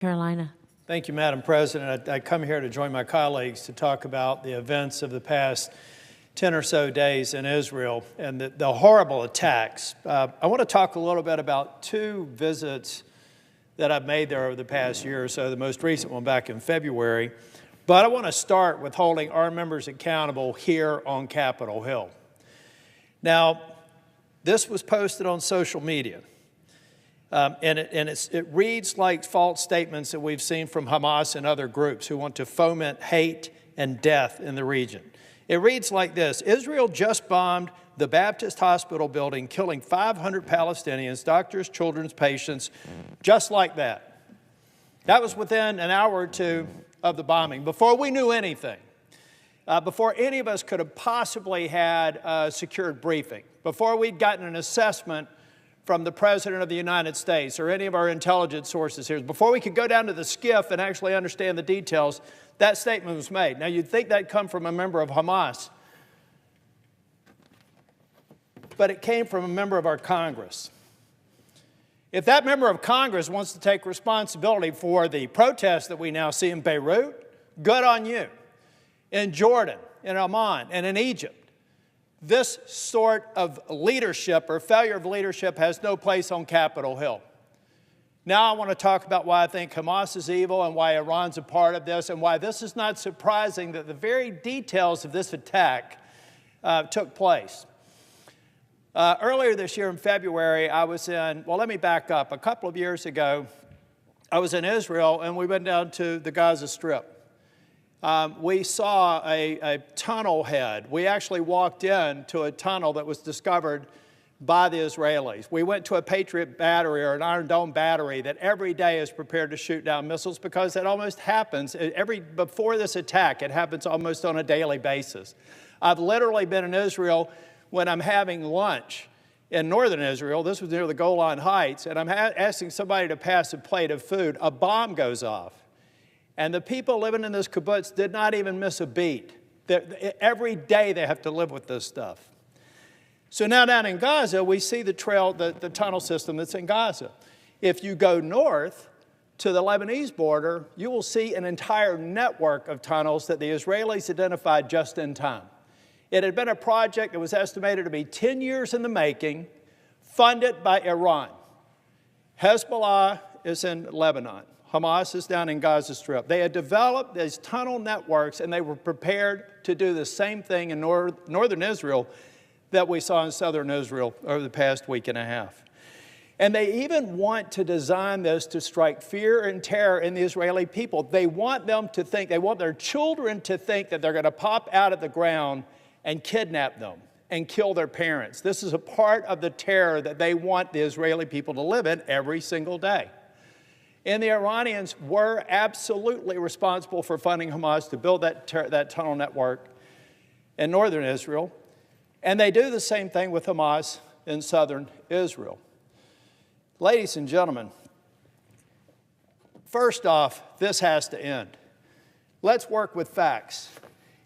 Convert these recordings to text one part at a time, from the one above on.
Carolina. Thank you, Madam President. I come here to join my colleagues to talk about the events of the past 10 or so days in Israel and the horrible attacks. I want to talk a little bit about two visits that I've made there over the past year or so, the most recent one back in February. But I want to start with holding our members accountable here on Capitol Hill. Now, this was posted on social media. It reads like false statements that we've seen from Hamas and other groups who want to foment hate and death in the region. It reads like this: Israel just bombed the Baptist hospital building, killing 500 Palestinians, doctors, children's patients, just like that. That was within an hour or two of the bombing, before we knew anything, before any of us could have possibly had a secured briefing, before we'd gotten an assessment from the President of the United States or any of our intelligence sources here. Before we could go down to the skiff and actually understand the details, that statement was made. Now, you'd think that'd come from a member of Hamas, but it came from a member of our Congress. If that member of Congress wants to take responsibility for the protests that we now see in Beirut, good on you. In Jordan, in Oman, and in Egypt, this sort of leadership or failure of leadership has no place on Capitol Hill. Now I want to talk about why I think Hamas is evil and why Iran's a part of this and why this is not surprising that the very details of this attack took place. Earlier this year in February, I was let me back up. A couple of years ago, I was in Israel and we went down to the Gaza Strip. We saw a tunnel head. We actually walked into a tunnel that was discovered by the Israelis. We went to a Patriot battery or an Iron Dome battery that every day is prepared to shoot down missiles because it almost happens. Before this attack, it happens almost on a daily basis. I've literally been in Israel when I'm having lunch in northern Israel. This was near the Golan Heights, and I'm asking somebody to pass a plate of food. A bomb goes off. And the people living in this kibbutz did not even miss a beat. Every day they have to live with this stuff. So now down in Gaza, we see the tunnel system that's in Gaza. If you go north to the Lebanese border, you will see an entire network of tunnels that the Israelis identified just in time. It had been a project that was estimated to be 10 years in the making, funded by Iran. Hezbollah is in Lebanon. Hamas is down in Gaza Strip. They had developed these tunnel networks, and they were prepared to do the same thing in northern Israel that we saw in southern Israel over the past week and a half. And they even want to design this to strike fear and terror in the Israeli people. They want them to think, they want their children to think that they're going to pop out of the ground and kidnap them and kill their parents. This is a part of the terror that they want the Israeli people to live in every single day. And the Iranians were absolutely responsible for funding Hamas to build that tunnel network in northern Israel. And they do the same thing with Hamas in southern Israel. Ladies and gentlemen, first off, this has to end. Let's work with facts.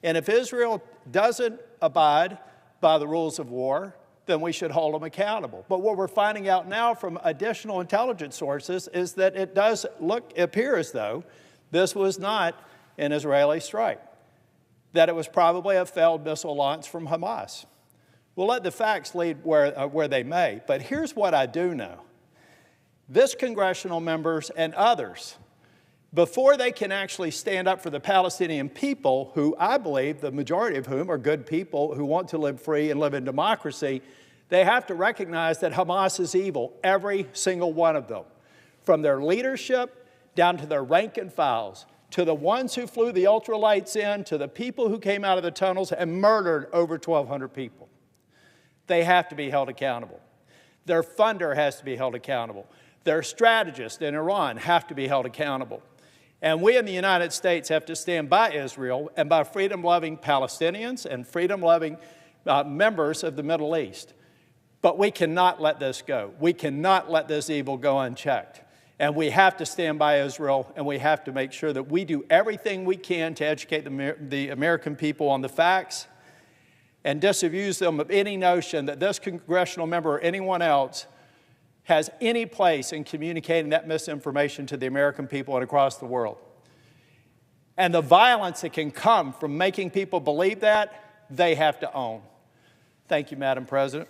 And if Israel doesn't abide by the rules of war, then we should hold them accountable. But what we're finding out now from additional intelligence sources is that it does appear as though this was not an Israeli strike, that it was probably a failed missile launch from Hamas. We'll let the facts lead where they may, but here's what I do know. This congressional members and others, before they can actually stand up for the Palestinian people, who I believe the majority of whom are good people who want to live free and live in democracy, they have to recognize that Hamas is evil, every single one of them, from their leadership down to their rank and files, to the ones who flew the ultralights in, to the people who came out of the tunnels and murdered over 1,200 people. They have to be held accountable. Their funder has to be held accountable. Their strategists in Iran have to be held accountable. And we in the United States have to stand by Israel and by freedom-loving Palestinians and freedom-loving members of the Middle East. But we cannot let this go. We cannot let this evil go unchecked. And we have to stand by Israel, and we have to make sure that we do everything we can to educate the American people on the facts and disabuse them of any notion that this congressional member or anyone else has any place in communicating that misinformation to the American people and across the world. And the violence that can come from making people believe that, they have to own. Thank you, Madam President.